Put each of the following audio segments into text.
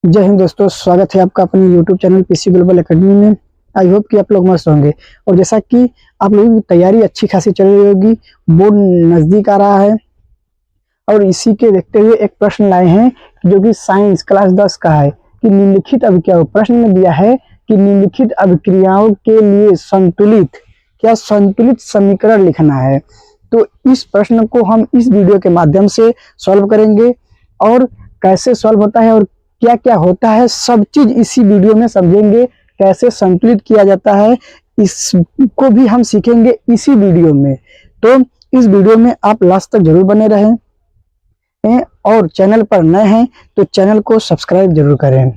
जय हिंद दोस्तों, स्वागत है आपका अपने YouTube channel PC global academy में। आई होप कि आप लोग मस्त होंगे। और जैसा कि आप लोगों की तैयारी अच्छी खासी चल रही होगी, बोर्ड नज़दीक आ रहा है और इसी के देखते हुए एक प्रश्न लाए हैं जो कि साइंस क्लास 10 का है कि निम्नलिखित अभिक्रियाओं, प्रश्न में दिया है कि निम्नलिखित अभिक्रियाओं के लिए संतुलित समीकरण लिखना है। तो इस प्रश्न को हम इस वीडियो के माध्यम से सॉल्व करेंगे और कैसे सॉल्व होता है और क्या क्या होता है सब चीज इसी वीडियो में समझेंगे। कैसे संतुलित किया जाता है इसको भी हम सीखेंगे इसी वीडियो में। तो इस वीडियो में आप लास्ट तक जरूर बने रहें और चैनल पर नए हैं तो चैनल को सब्सक्राइब जरूर करें।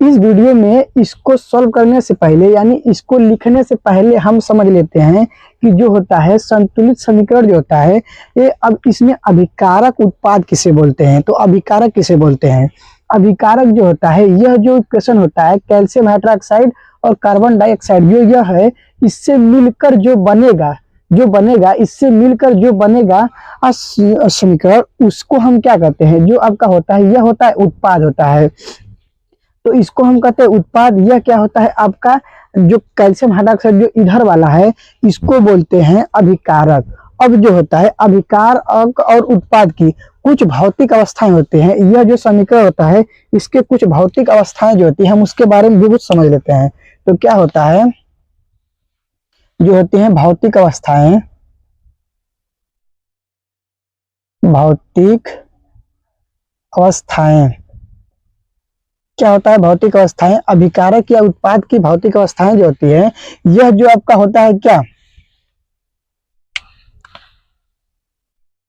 इस वीडियो में इसको सॉल्व करने से पहले यानी इसको लिखने से पहले हम समझ लेते हैं कि जो होता है संतुलित समीकरण जो होता है ये, अब इसमें अभिकारक उत्पाद किसे बोलते हैं। तो अभिकारक किसे बोलते हैं? अभिकारक जो होता है, यह जो इक्वेशन होता है कैल्शियम हाइड्रोक्साइड और कार्बन डाइऑक्साइड जो यह है, इससे मिलकर जो बनेगा इससे मिलकर जो बनेगा समीकरण, उसको हम क्या कहते हैं? जो आपका होता है यह होता है उत्पाद होता है। तो इसको हम कहते हैं उत्पाद। यह क्या होता है? आपका जो कैल्शियम हाइड्रोक्साइड जो इधर वाला है इसको बोलते हैं अभिकारक। अब जो होता है अभिकारक और उत्पाद की कुछ भौतिक अवस्थाएं होती हैं। यह जो समीकरण होता है इसके कुछ भौतिक अवस्थाएं जो होती है हम उसके बारे में भी कुछ समझ लेते हैं। तो क्या होता है? जो होती हैं भौतिक अवस्थाएं, क्या होता है? भौतिक अवस्थाएं, अभिकारक या उत्पाद की भौतिक अवस्थाएं जो होती है, यह जो आपका होता है क्या?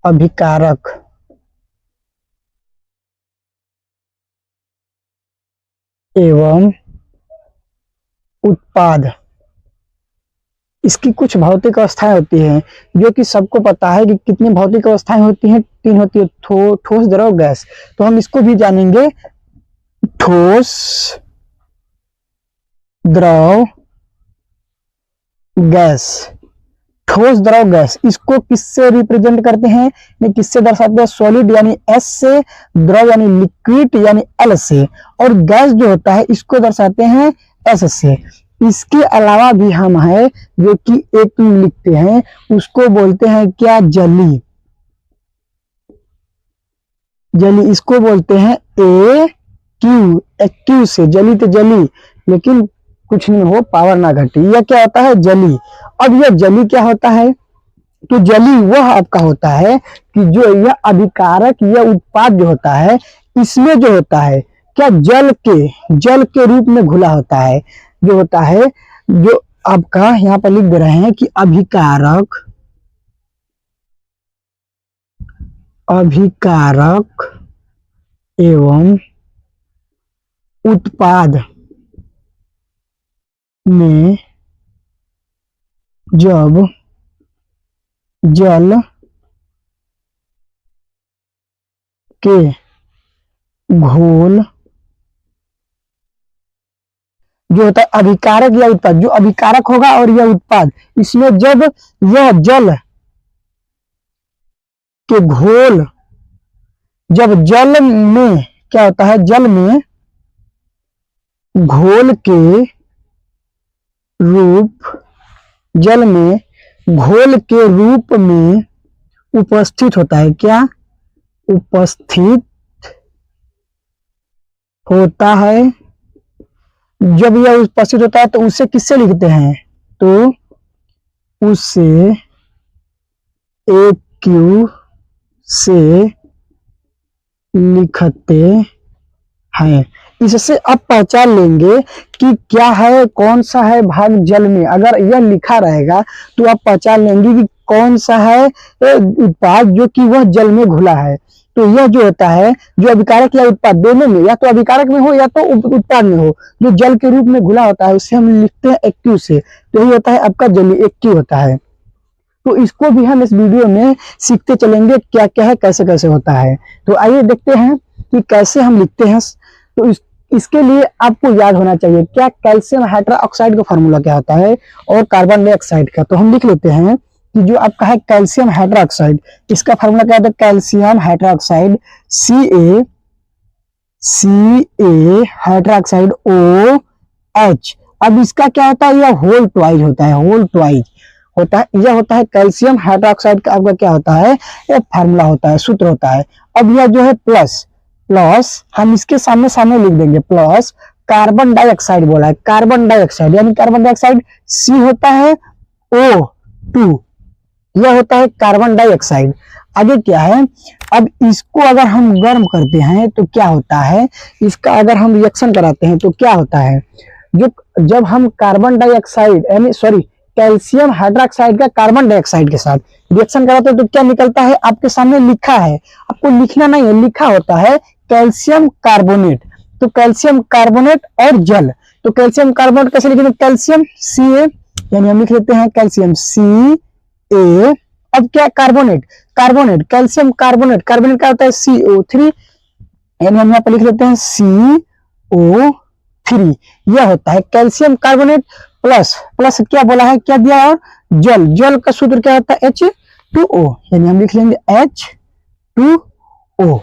अभिकारक एवं उत्पाद, इसकी कुछ भौतिक अवस्थाएं होती हैं जो कि सबको पता है कि कितनी भौतिक अवस्थाएं होती हैं। 3 होती है, ठोस, द्रव, गैस। तो हम इसको भी जानेंगे। ठोस, द्रव, गैस। ठोस, द्रव, गैस इसको किससे रिप्रेजेंट करते हैं? ये किससे दर्शाते हैं? सॉलिड यानी S से, द्रव यानी लिक्विड यानी L से, और गैस जो होता है इसको दर्शाते हैं S से। इसके अलावा भी हम है जो कि एक लिखते हैं, उसको बोलते हैं क्या? जली। इसको बोलते हैं एक्यू से। जली तो जली, लेकिन कुछ नहीं हो, पावर ना घटी। यह क्या होता है? जली। अब यह जली क्या होता है? तो जली वह आपका होता है कि जो यह अभिकारक या उत्पाद जो होता है इसमें जो होता है क्या? जल के रूप में घुला होता है। जो होता है, जो आपका यहाँ पर लिख दे रहे हैं कि अभिकारक एवं उत्पाद में जब जल के घोल जो होता है अभिकारक या उत्पाद, जो अभिकारक होगा और यह उत्पाद, इसमें जब यह जल के घोल, जब जल में क्या होता है? जल में घोल के रूप में उपस्थित होता है। क्या? उपस्थित होता है। जब यह उपस्थित होता है तो उसे किससे लिखते हैं? तो उसे AQ से लिखते हैं। इससे आप पहचान लेंगे कि क्या है, कौन सा है भाग जल में। अगर यह लिखा रहेगा तो आप पहचान लेंगे कि कौन सा है उत्पाद जो कि वह जल में घुला है। तो यह जो होता है, जो अभिकारक या उत्पाद दोनों में, या तो अभिकारक में हो या तो उत्पाद में हो, जो जल के रूप में घुला होता है उसे हम लिखते हैं एक्यू से। तो यही होता है आपका जली, एक्यू होता है। तो इसको भी हम इस वीडियो में सीखते चलेंगे क्या क्या है, कैसे कैसे होता है। तो आइए देखते हैं कि कैसे हम लिखते हैं। तो इसके लिए आपको याद होना चाहिए क्या? कैल्शियम हाइड्रोक्साइड का फॉर्मूला क्या होता है और कार्बन डाइऑक्साइड का। तो हम लिख लेते हैं कि जो आपका है कैल्शियम हाइड्रोक्साइड, इसका फॉर्मूला क्या होता है? Calcium hydroxide Ca hydroxide OH। अब इसका क्या होता है, यह होल ट्वाइज होता है, होल ट्वाइज होता है। यह होता है कैल्शियम हाइड्रोक्साइड का आपका क्या होता है, यह फार्मूला होता है, सूत्र होता है। अब यह जो है प्लस प्लस हम इसके सामने सामने लिख देंगे, प्लस कार्बन डाइऑक्साइड बोला है, कार्बन डाइऑक्साइड यानी कार्बन डाइऑक्साइड C होता है O2, यह होता है कार्बन डाइऑक्साइड। आगे क्या है, अब इसको अगर हम गर्म करते हैं तो क्या होता है, इसका अगर हम रिएक्शन कराते हैं तो क्या होता है, जो जब हम कार्बन डाइऑक्साइड यानी सॉरी कैल्शियम हाइड्रोक्साइड का कार्बन डाइऑक्साइड के साथ रिएक्शन कराते हैं तो क्या निकलता है, आपके सामने लिखा है, आपको लिखना नहीं है, लिखा होता है कैल्शियम कार्बोनेट। तो कैल्शियम कार्बोनेट और जल, तो कैल्शियम कार्बोनेट कैसे लिखेंगे, कैल्शियम Ca यानी हम लिख लेते हैं कैल्शियम Ca। अब क्या carbonate, carbonate calcium carbonate, carbonate क्या होता है CO3 यानी हम यहाँ पर लिख लेते हैं CO3, यह होता है कैल्शियम कार्बोनेट। प्लस प्लस क्या बोला है, क्या दिया, और जल, जल का सूत्र क्या होता है H2O यानी हम लिख लेंगे H2O,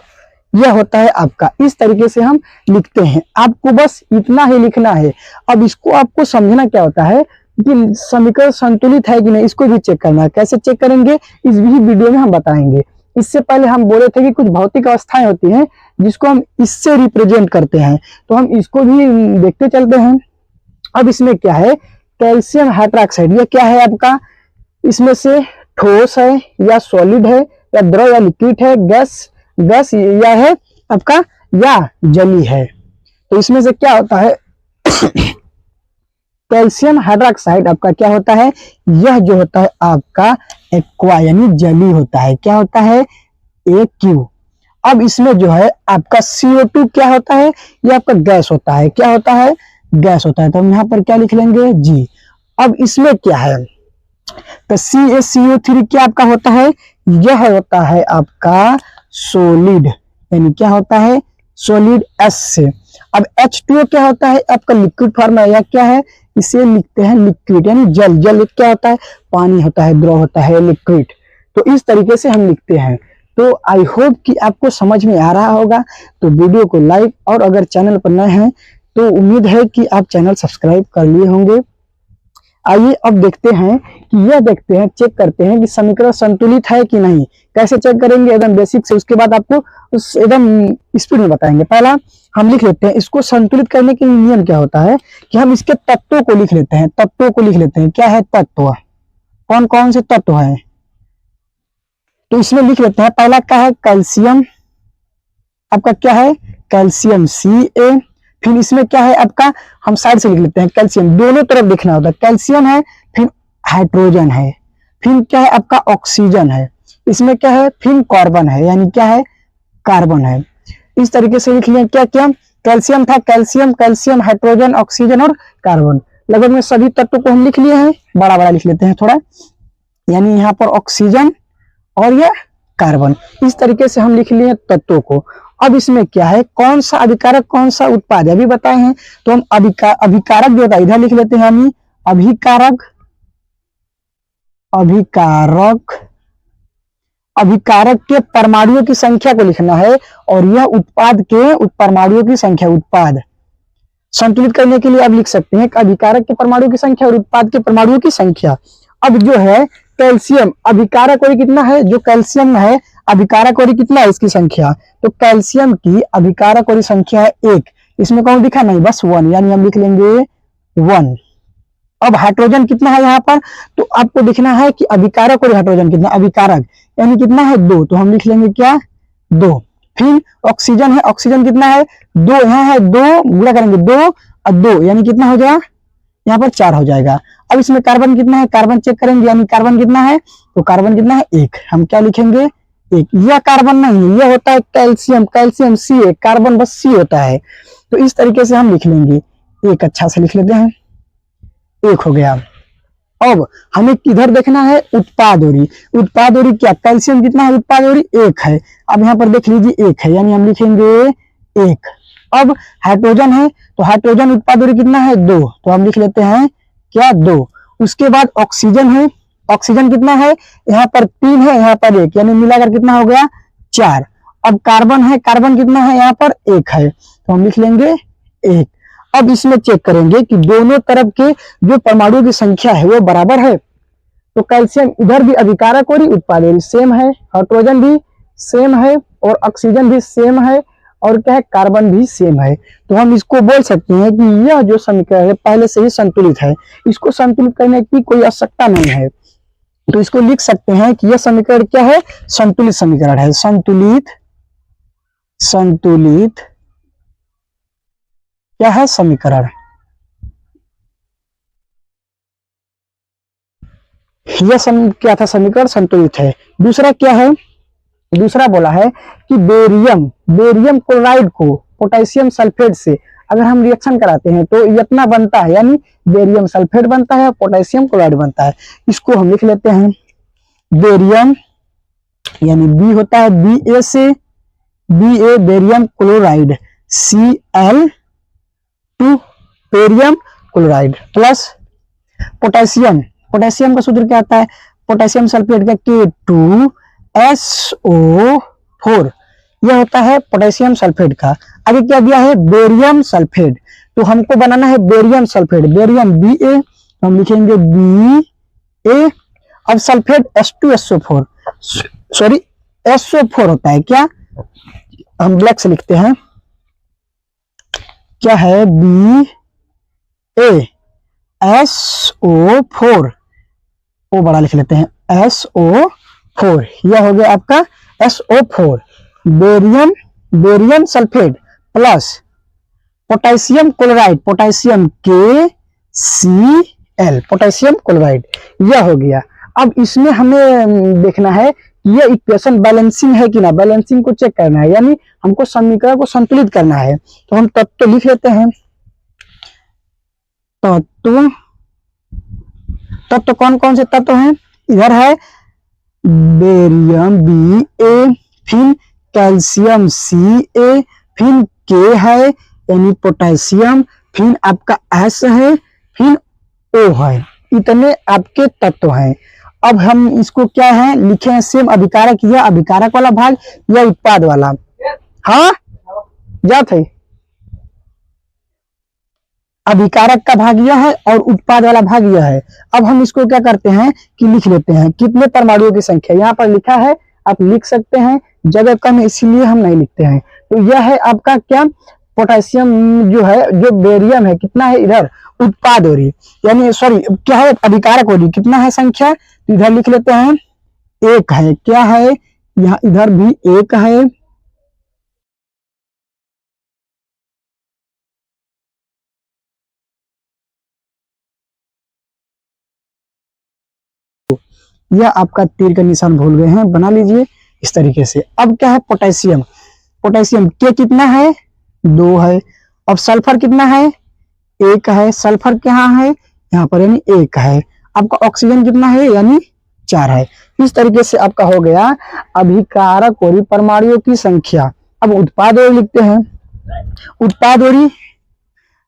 यह होता है आपका। इस तरीके से हम लिखते हैं, आपको बस इतना ही लिखना है। अब इसको आपको समझना क्या होता है कि समीकरण संतुलित है कि नहीं, इसको भी चेक करना है। कैसे चेक करेंगे इस भी वीडियो में हम बताएंगे। इससे पहले हम बोले थे कि कुछ भौतिक अवस्थाएं होती हैं जिसको हम इससे रिप्रेजेंट करते हैं, तो हम इसको भी देखते चलते हैं। अब इसमें क्या है, कैल्शियम हाइड्रोक्साइड, ये क्या है आपका, इसमें से ठोस है या सॉलिड है या द्रव या लिक्विड है, गैस गैस या है आपका या जली है। तो इसमें से क्या होता है कैल्शियम हाइड्रोक्साइड आपका क्या होता है, यह जो होता है आपका एक्वा यानी जली होता है, क्या होता है AQ। अब इसमें जो है आपका CO2 क्या होता है, यह आपका गैस होता है, क्या होता है गैस होता है, तो हम यहाँ पर क्या लिख लेंगे G। अब इसमें क्या है, तो CaCO3 क्या आपका होता है, यह होता है आपका सॉलिड यानी क्या होता है सॉलिड S से। अब H2O क्या होता है, आपका लिक्विड फॉर्म है, या क्या है, इसे लिखते हैं लिक्विड यानी जल, जल क्या होता है, पानी होता है, द्रव होता है, लिक्विड। तो इस तरीके से हम लिखते हैं। तो आई होप कि आपको समझ में आ रहा होगा। तो वीडियो को लाइक, और अगर चैनल पर नए हैं तो उम्मीद है कि आप चैनल सब्सक्राइब कर लिए होंगे। आइए अब देखते हैं कि यह देखते हैं, चेक करते हैं कि समीकरण संतुलित है कि नहीं। कैसे चेक करेंगे, एकदम बेसिक से, उसके बाद आपको उस एकदम स्पीड में बताएंगे। पहला हम लिख लेते हैं, इसको संतुलित करने के लिए नियम क्या होता है कि हम इसके तत्वों को लिख लेते हैं, तत्वों को लिख लेते हैं। क्या है तत्व, कौन कौन से तत्व है, तो इसमें लिख लेते हैं। पहला क्या है कैल्शियम, आपका क्या है कैल्शियम Ca। फिर इसमें क्या है आपका, हम साइड से लिख लेते हैं कैल्शियम, दोनों तरफ देखना होता है, कैल्शियम है, फिर हाइड्रोजन है, फिर क्या है आपका ऑक्सीजन है, इसमें क्या है फिर कार्बन है यानी क्या है कार्बन है। इस तरीके से लिख लिया, क्या क्या कैल्शियम था, कैल्शियम कैल्शियम हाइड्रोजन ऑक्सीजन और कार्बन, लगभग में सभी तत्वों को हम लिख लिए हैं। बड़ा बड़ा लिख लेते हैं थोड़ा, यानी यहाँ पर ऑक्सीजन और यह कार्बन, इस तरीके से हम लिख लिए तत्वों को। अब इसमें क्या है, कौन सा अभिकारक कौन सा उत्पाद अभी बताए हैं, तो हम अभिकारक जो होता है इधर लिख लेते हैं, यानी अभिकारक अभिकारक अभिकारक के परमाणुओं की संख्या को लिखना है, और यह उत्पाद के परमाणुओं की संख्या, उत्पाद संतुलित करने के लिए आप लिख सकते हैं अभिकारक के परमाणुओं की संख्या और उत्पाद के परमाणुओं की संख्या। अब जो है कैल्शियम अभिकारक और कितना है, जो कैल्शियम है अभिकारक और कितना है इसकी संख्या, तो कैल्शियम की अभिकारक और संख्या है 1, इसमें कौन दिखा नहीं, बस 1, यानी हम लिख लेंगे 1। अब हाइड्रोजन कितना है यहाँ पर, तो आपको दिखना है कि अभिकारक और हाइड्रोजन कितना, अभिकारक यानी कितना है 2, तो हम लिख लेंगे क्या 2। फिर ऑक्सीजन है, ऑक्सीजन कितना है 2, यहाँ है 2, गुणा करेंगे 2 और 2 यानी कितना हो जाएगा, यहाँ पर 4 हो जाएगा। अब इसमें कार्बन कितना है, कार्बन चेक करेंगे, यानी कार्बन कितना है, तो कार्बन कितना है 1, हम क्या लिखेंगे 1। यह कार्बन नहीं है, यह होता है कैल्शियम, कैल्शियम Ca, कार्बन बस C होता है। तो इस तरीके से हम लिख लेंगे 1, अच्छा से लिख लेते हैं, 1 हो गया। अब हमें किधर देखना है, उत्पाद ओरी, उत्पाद ओरी क्या, कैल्शियम कितना है उत्पाद ओरी 1 है, अब यहाँ पर देख लीजिए 1 है, यानी हम लिखेंगे 1। अब हाइड्रोजन है, तो हाइड्रोजन उत्पाद ओरी कितना है 2, तो हम लिख लेते हैं क्या 2। उसके बाद ऑक्सीजन है, ऑक्सीजन कितना है, यहाँ पर 3 है, यहाँ पर 1, यानी मिलाकर कितना हो गया 4। अब कार्बन है, कार्बन कितना है यहाँ पर 1 है, तो हम लिख लेंगे 1। अब इसमें चेक करेंगे कि दोनों तरफ के जो परमाणुओं की संख्या है वो बराबर है। तो कैल्शियम इधर भी अभिकारक और उत्पाद सेम है, हाइड्रोजन भी सेम है और ऑक्सीजन भी सेम है और क्या है, कार्बन भी सेम है। तो हम इसको बोल सकते हैं कि यह जो समीकरण है पहले से ही संतुलित है, इसको संतुलित करने की कोई आवश्यकता नहीं है। तो इसको लिख सकते हैं कि यह समीकरण क्या है, संतुलित समीकरण है। संतुलित क्या है, समीकरण। यह क्या था, समीकरण संतुलित है। दूसरा क्या है, दूसरा बोला है कि बेरियम क्लोराइड को पोटेशियम सल्फेट से अगर हम रिएक्शन कराते हैं तो इतना बनता है, यानी बेरियम सल्फेट बनता है, पोटेशियम क्लोराइड बनता है। इसको हम लिख लेते हैं बेरियम, यानी बी होता है बी ए से, B A barium chloride, Cl2 barium chloride plus potassium का सूत्र क्या आता है, पोटेशियम सल्फेट का K2SO4, यह होता है पोटेशियम सल्फेट का। आगे क्या दिया है, बेरियम सल्फेट। तो हमको बनाना है बेरियम सल्फेट, बेरियम Ba, तो हम लिखेंगे Ba। अब सल्फेट H2SO4, सॉरी SO4 होता है क्या, हम ब्लैक से लिखते हैं, क्या है BaSO4, ओ बड़ा लिख लेते हैं SO4, यह हो गया आपका SO4। Barium sulphate plus potassium chloride, potassium KCl, potassium chloride, यह हो गया। अब इसमें हमें देखना है कि यह इक्वेशन बैलेंसिंग है कि ना, बैलेंसिंग को चेक करना है, यानी हमको समीकरण को संतुलित करना है। तो हम तत्व लिख लेते हैं, तत्व कौन कौन से तत्व हैं, इधर है बेरियम Ba, फिर कैल्शियम Ca, फिर K है यानी पोटेशियम, फिर आपका S है, फिर O है। इतने आपके तत्व हैं। अब हम इसको क्या है लिखे हैं, सेम अभिकारक, यह अभिकारक वाला भाग, यह उत्पाद वाला। हाँ जात है, अभिकारक का भाग यह है और उत्पाद वाला भाग यह है। अब हम इसको क्या करते हैं कि लिख लेते हैं कितने परमाणुओं की संख्या, यहाँ पर लिखा है, आप लिख सकते हैं, जगह कम है इसीलिए हम नहीं लिखते हैं। तो यह है आपका क्या, पोटेशियम जो है, जो बेरियम है कितना है इधर, उत्पाद हो रही, यानी सॉरी क्या है, अभिकारक हो रही, कितना है संख्या, तो इधर लिख लेते हैं 1 है, क्या है यहाँ, इधर भी 1 है, यह आपका तीर का निशान भूल गए हैं, बना लीजिए इस तरीके से। अब क्या है, पोटेशियम के कितना है, 2 है। अब सल्फर कितना है, 1 है, सल्फर कहाँ है, यहाँ पर यानी 1 है। आपका ऑक्सीजन कितना है, यानी 4 है। इस तरीके से आपका हो गया अभिकारक और परमाणुओं की संख्या। अब उत्पाद और लिखते हैं, उत्पाद और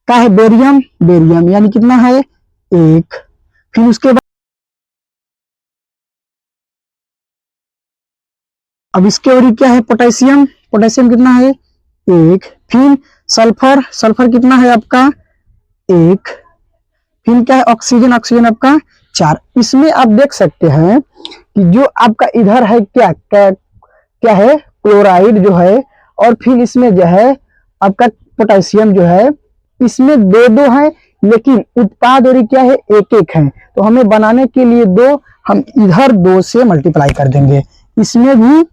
का है बेरियम यानी कितना है, 1। फिर उसके बाद अब इसके और क्या है, पोटेशियम कितना है, 1। फिर सल्फर कितना है आपका, 1। फिर क्या है, ऑक्सीजन आपका 4। इसमें आप देख सकते हैं कि जो आपका इधर है क्या है, क्लोराइड जो है, और फिर इसमें जो है आपका पोटेशियम जो है, इसमें 2 है, लेकिन उत्पाद और क्या है, 1 है। तो हमें बनाने के लिए 2, हम इधर 2 से मल्टीप्लाई कर देंगे, इसमें भी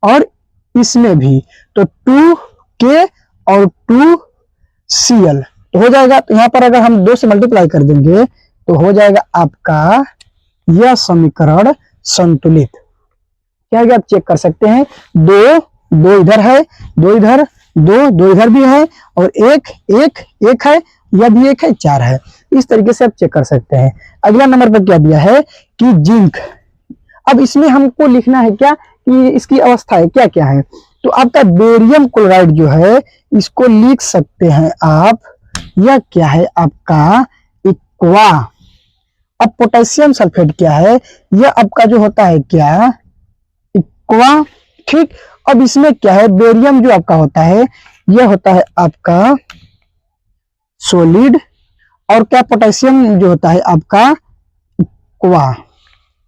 और इसमें भी, तो 2K और 2Cl तो हो जाएगा। तो यहाँ पर अगर हम 2 से मल्टीप्लाई कर देंगे तो हो जाएगा आपका यह समीकरण संतुलित। क्या है, आप चेक कर सकते हैं, 2 इधर है, 2 इधर, 2 इधर भी है, और 1 है, यह भी 1 है, 4 है। इस तरीके से आप चेक कर सकते हैं। अगला नंबर पर क्या दिया है कि जिंक। अब इसमें हमको लिखना है क्या कि इसकी अवस्था है क्या क्या है। तो आपका बेरियम क्लोराइड जो है, इसको लिख सकते हैं आप, यह क्या है आपका इक्वा। अब पोटेशियम सल्फेट क्या है, यह आपका जो होता है क्या, इक्वा। ठीक, अब इसमें क्या है, बेरियम जो आपका होता है यह होता है आपका सॉलिड, और क्या पोटेशियम जो होता है आपका क्वा,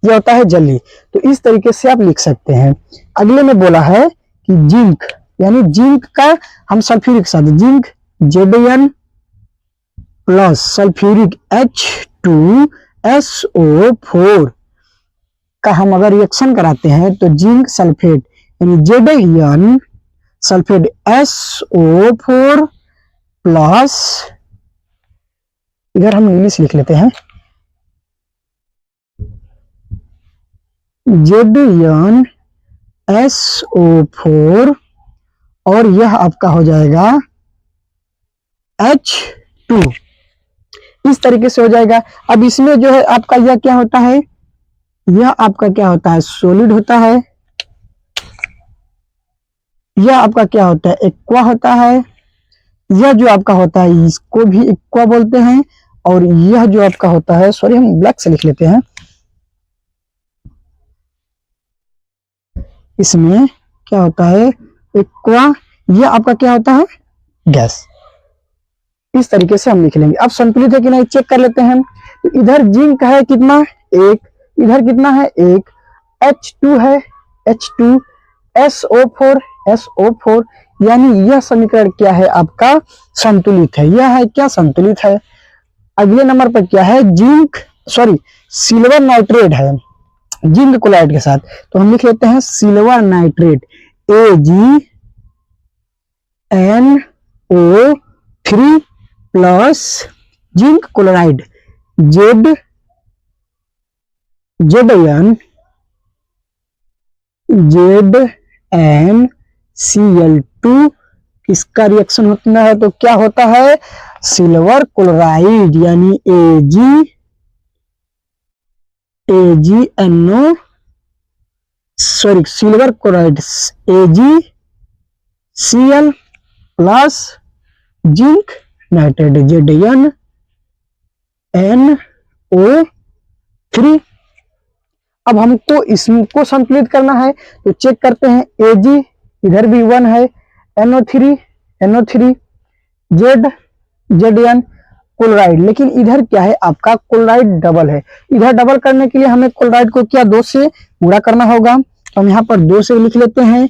यह होता है जली। तो इस तरीके से आप लिख सकते हैं। अगले में बोला है कि जिंक, यानी जिंक का हम सल्फ्यूरिक के साथ zinc Zn plus sulphuric H2SO4 का हम अगर रिएक्शन कराते हैं तो जिंक सल्फेट यानी Zn सल्फेट SO4 प्लस, इधर हम इंग्लिश लिख लेते हैं, ZnSO4 और यह आपका हो जाएगा H2, इस तरीके से हो जाएगा। अब इसमें जो है आपका यह क्या होता है, यह आपका क्या होता है सॉलिड होता है, यह आपका क्या होता है एक्वा होता है, यह जो आपका होता है इसको भी एक्वा बोलते हैं, और यह जो आपका होता है, सॉरी हम ब्लैक से लिख लेते हैं, इसमें क्या होता है एक्वा, यह आपका क्या होता है गैस। इस तरीके से हम लिख लेंगे। अब संतुलित है कि नहीं चेक कर लेते हैं। तो इधर जिंक है कितना, एक, इधर कितना है एक, H2 है H2, SO4 यानी यह समीकरण क्या है आपका संतुलित है, यह है क्या संतुलित है। अगले नंबर पर क्या है जिंक सॉरी सिल्वर नाइट्रेट है जिंक क्लोराइड के साथ, तो हम लिख लेते हैं silver nitrate AgNO3 plus zinc chloride ZnCl2, इसका रिएक्शन होता है तो क्या होता है सिल्वर क्लोराइड यानी silver chloride AgCl plus zinc nitrate ZnNO3। अब हमको इसको संतुलित करना है तो चेक करते हैं, Ag इधर भी 1 है, NO3 Zn क्लोराइड, लेकिन इधर क्या है आपका क्लोराइड डबल है। इधर डबल करने के लिए हमें क्लोराइड को क्या 2 से गुणा करना होगा, तो हम यहाँ पर 2 से लिख लेते हैं।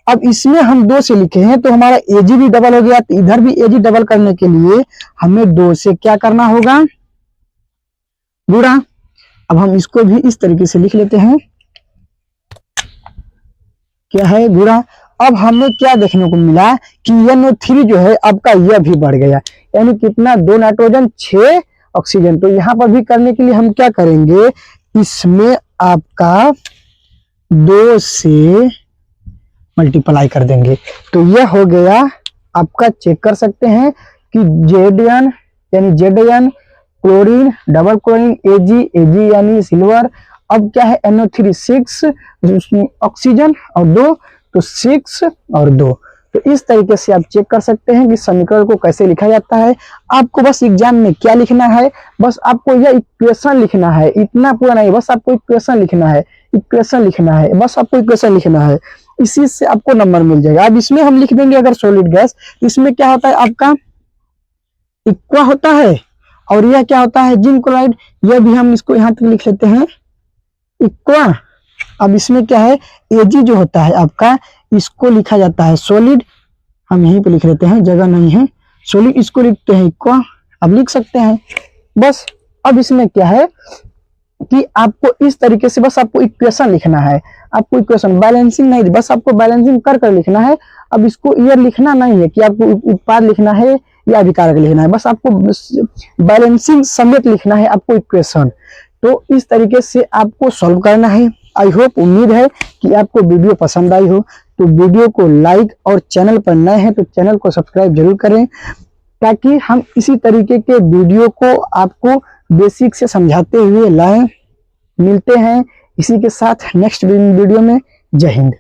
अब इसमें हम 2 से लिखे हैं तो हमारा Ag भी डबल हो गया, तो इधर भी Ag डबल करने के लिए हमें 2 से क्या करना होगा गुणा। अब हम इसको भी इस तरीके से लिख लेते हैं, क्या है गुणा। अब हमें क्या देखने को मिला कि NO3 जो है आपका यह भी बढ़ गया, यानी कितना 2 नाइट्रोजन 6 ऑक्सीजन। तो यहाँ पर भी करने के लिए हम क्या करेंगे, इसमें आपका 2 से मल्टीप्लाई कर देंगे, तो यह हो गया आपका। चेक कर सकते हैं कि Zn यानी Zn chlorine double chlorine Ag यानी सिल्वर। अब क्या है NO3 6 ऑक्सीजन और 2, तो 6 और 2। तो इस तरीके से आप चेक कर सकते हैं कि समीकरण को कैसे लिखा जाता है। आपको बस एग्जाम में क्या लिखना है, बस आपको यह इक्वेशन लिखना है, इतना पूरा नहीं, बस आपको इक्वेशन लिखना है, बस आपको इक्वेशन लिखना है, इसी से आपको नंबर मिल जाएगा। अब इसमें हम लिख देंगे अगर सॉलिड गैस, इसमें क्या होता है आपका इक्वा होता है, और यह क्या होता है जिंक क्लोराइड, यह भी हम इसको यहाँ तक लिख लेते हैं इक्वा। अब इसमें क्या है Ag जो होता है आपका, इसको लिखा जाता है सॉलिड, हम यहीं पे लिख लेते हैं, जगह नहीं है, सॉलिड इसको लिखते हैं इक्वा। अब लिख सकते हैं बस। अब इसमें क्या है कि आपको इस तरीके से बस आपको इक्वेशन लिखना है, आपको इक्वेशन बैलेंसिंग नहीं, बस आपको बैलेंसिंग कर लिखना है। अब इसको ये लिखना नहीं है कि आपको उत्पाद लिखना है या अभिकारक लिखना है, बस आपको बैलेंसिंग समेत लिखना है आपको इक्वेशन। तो इस तरीके से आपको सॉल्व करना है। आई होप, उम्मीद है कि आपको वीडियो पसंद आई हो, तो वीडियो को लाइक और चैनल पर नए हैं तो चैनल को सब्सक्राइब जरूर करें, ताकि हम इसी तरीके के वीडियो को आपको बेसिक से समझाते हुए लाएं। मिलते हैं इसी के साथ नेक्स्ट वीडियो में। जय हिंद।